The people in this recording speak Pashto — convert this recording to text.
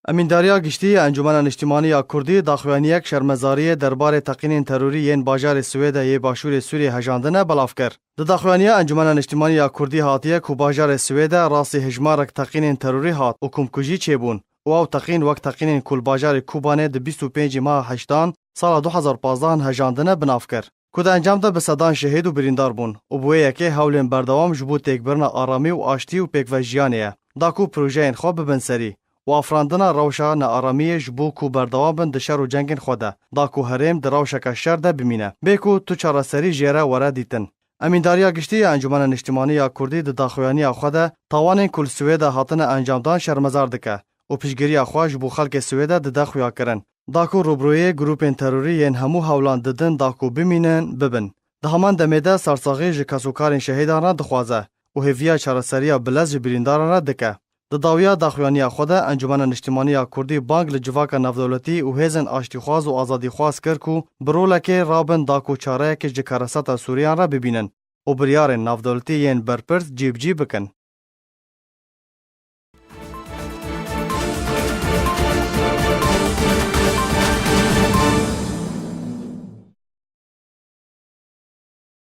Emîndariya giştî Encûmena Niştimaniya Kurdî daxuyaniyek şermezariyê derbarê teqînên terorî yên bajarê Swêdeyê başûrê Sûriyê hejandine belav kir. Di daxuyaniya Encûmena Niştimaniya Kurdî hatiye ku bajarê Swêde rastî hejmarek teqînên terorî hat û komkujî çêbûn û ew teqîn wek teqînên ku li bajarê Kubanê di 25 Maha heştan sala 2015 hejandine binav kir. Ku di encam de bi sedan şehîd û birîndar bûn û bi wê yekê hewlên berdewam ji bo têkbirina aramî û aştî û pêkvejiyanê ye. Da ku projeyên xwe bibin serî. و افراندنا روشا نارامیه جبو کو بردوام بن د شر و جنگین خوده دا کو هرم در روشا شر ده بمینه بکو تو چاره سری جره وره دیتن امینداریا گشتی انجمن اجتماعی کردی د داخوانی خوده تاوان کل سوید هاتن انجامدان شرمزار دکه او پیشگیری خواج بو خلک سوید د داخویا کرن دا کو روبروی گروپن تروری ان همو هولان ددن دا کو بمینن ببن د همان دمه سرساغی ج کسوکارن شهیدان را دخوازه او هویا چاره سری بلز برینداران را دکه د داویا داخوانی خوده انجمن اجتماعی کردی بانگ لجواک نافدولتی او هزن آشتیخواز و آزادی خواز کر کو برولکه رابن داکو چاره که جکارسات سوریان را ببینن او بریار نافدولتی ین برپرس جیب بکن